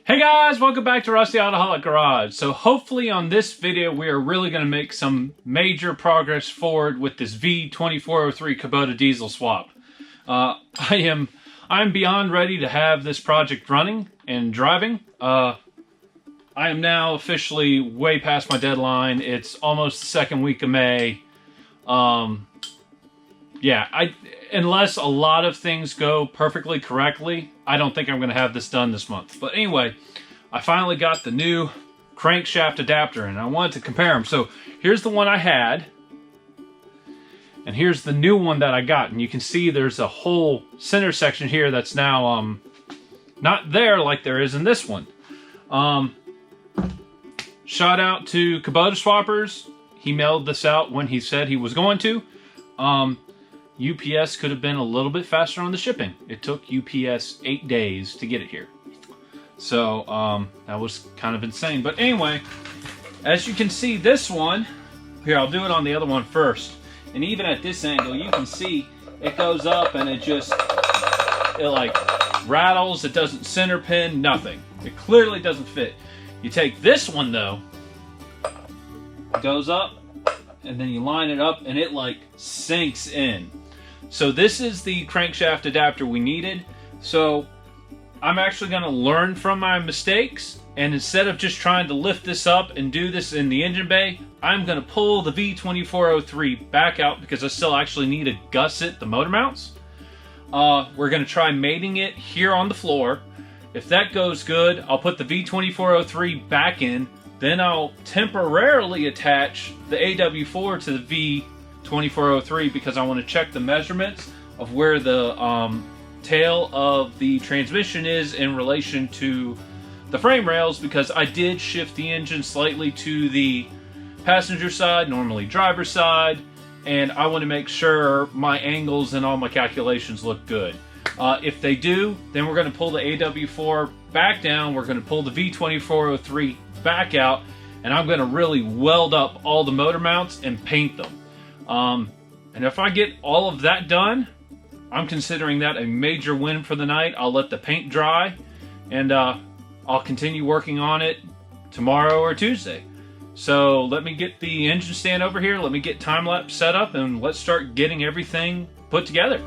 Hey guys, welcome back to Rusty Autoholic Garage. So hopefully on this video we are really going to make some major progress forward with this V2403 Kubota Diesel swap. I'm beyond ready to have this project running and driving. I am now officially way past my deadline. It's almost the second week of May. Unless a lot of things go perfectly correctly, I don't think I'm going to have this done this month. But anyway, I finally got the new crankshaft adapter and I wanted to compare them. So here's the one I had, and here's the new one that I got. And you can see there's a whole center section here that's now not there like there is in this one. Shout out to KubotaSwappers. He mailed this out when he said he was going to. UPS could have been a little bit faster on the shipping. It took UPS 8 days to get it here. So, that was kind of insane. But anyway, as you can see, this one, here, I'll do it on the other one first. And even at this angle, you can see it goes up and it like rattles. It doesn't center pin, nothing. It clearly doesn't fit. You take this one though, it goes up, and then you line it up and it like sinks in. So this is the crankshaft adapter we needed. So I'm actually going to learn from my mistakes, and instead of just trying to lift this up and do this in the engine bay, I'm going to pull the V2403 back out because I still actually need to gusset the motor mounts. We're going to try mating it here on the floor. If that goes good, I'll put the V2403 back in. Then I'll temporarily attach the AW4 to the V2403 because I want to check the measurements of where the tail of the transmission is in relation to the frame rails, because I did shift the engine slightly to the passenger side, normally driver's side, and I want to make sure my angles and all my calculations look good. If they do, then we're going to pull the AW4 back down, we're going to pull the V2403 back out, and I'm going to really weld up all the motor mounts and paint them. And if I get all of that done, I'm considering that a major win for the night. I'll let the paint dry, and I'll continue working on it tomorrow or Tuesday. So let me get the engine stand over here, let me get time-lapse set up, and let's start getting everything put together.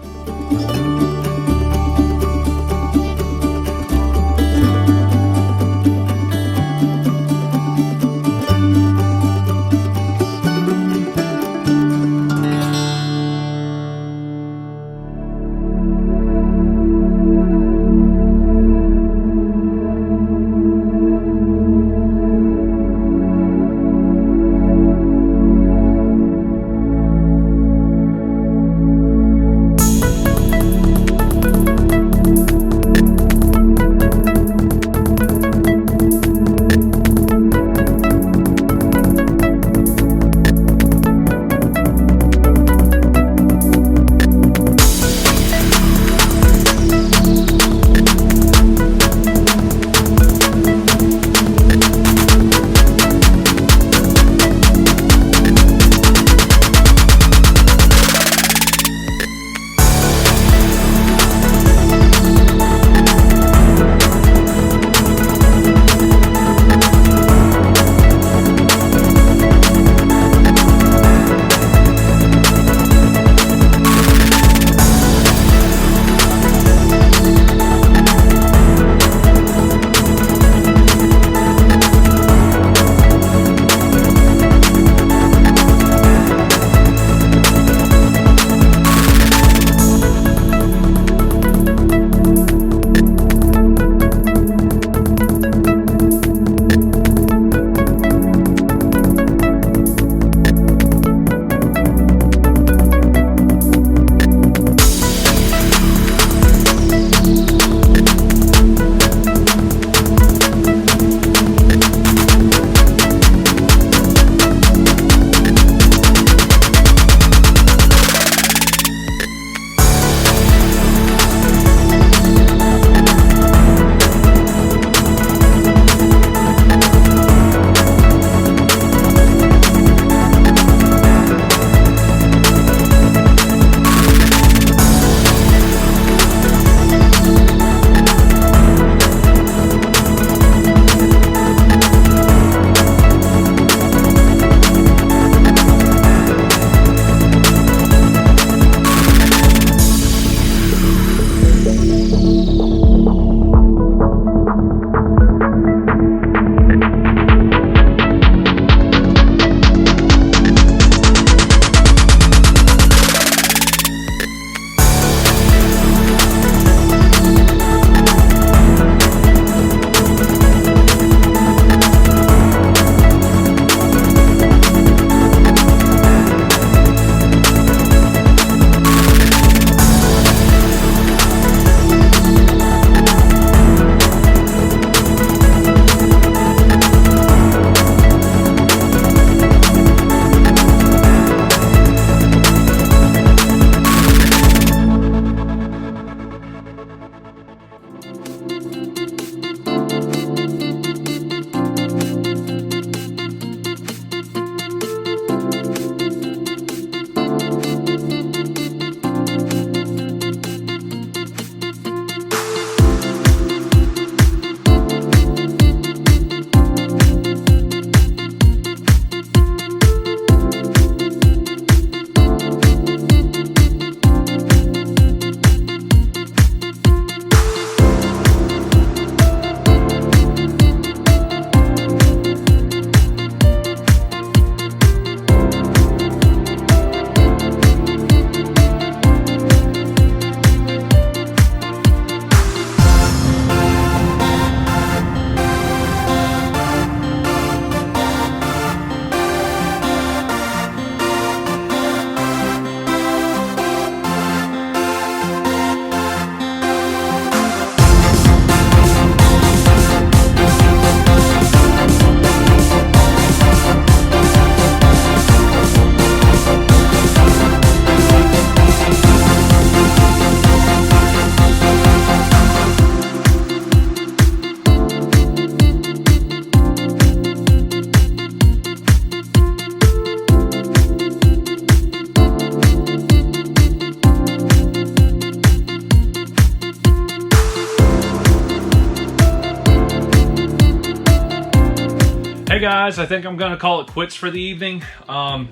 Hey guys, I think I'm gonna call it quits for the evening. Where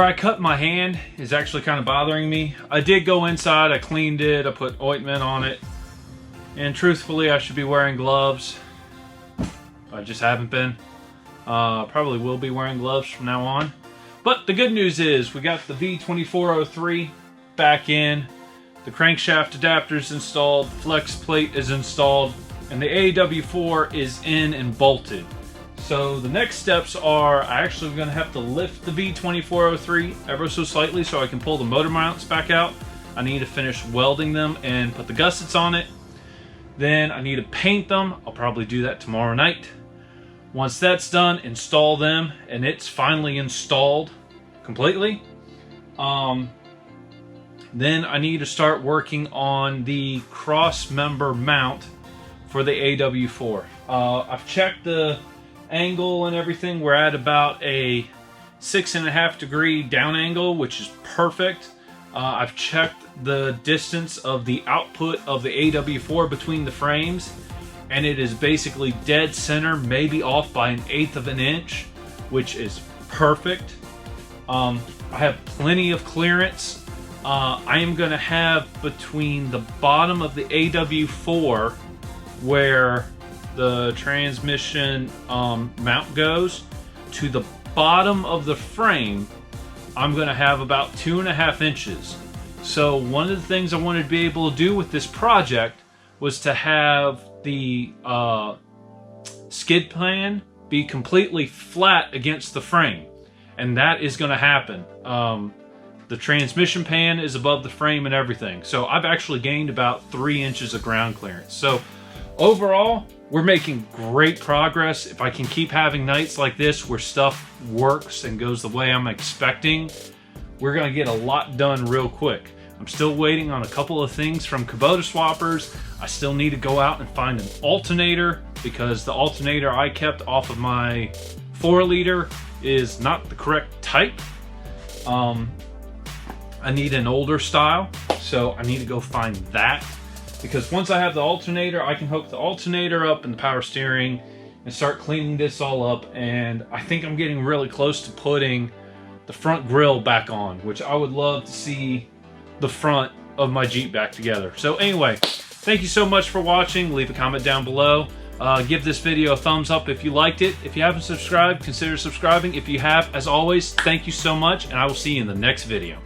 I cut my hand is actually kind of bothering me. I did go inside, I cleaned it, I put ointment on it, and truthfully I should be wearing gloves. I just haven't been. Probably will be wearing gloves from now on. But the good news is we got the V2403 back in, the crankshaft adapter's installed, the flex plate is installed, and the AW4 is in and bolted. So the next steps are I actually am going to have to lift the V2403 ever so slightly so I can pull the motor mounts back out. I need to finish welding them and put the gussets on it. Then I need to paint them. I'll probably do that tomorrow night. Once that's done, install them, and it's finally installed completely. Then I need to start working on the cross member mount for the AW4. I've checked the angle and everything. We're at about a 6.5 degree down angle, which is perfect. I've checked the distance of the output of the AW4 between the frames, and it is basically dead center, maybe off by 1/8 of an inch, which is perfect. I have plenty of clearance. I am going to have between the bottom of the AW4 where the transmission mount goes to the bottom of the frame, I'm going to have about 2.5 inches. So one of the things I wanted to be able to do with this project was to have the skid pan be completely flat against the frame, and that is going to happen. The transmission pan is above the frame and everything, so I've actually gained about 3 inches of ground clearance. So overall, we're making great progress. If I can keep having nights like this where stuff works and goes the way I'm expecting, we're gonna get a lot done real quick. I'm still waiting on a couple of things from KubotaSwappers. I still need to go out and find an alternator because the alternator I kept off of my 4-liter is not the correct type. I need an older style, so I need to go find that. Because once I have the alternator, I can hook the alternator up and the power steering and start cleaning this all up. And I think I'm getting really close to putting the front grille back on, which I would love to see the front of my Jeep back together. So anyway, thank you so much for watching. Leave a comment down below. Give this video a thumbs up if you liked it. If you haven't subscribed, consider subscribing. If you have, as always, thank you so much, and I will see you in the next video.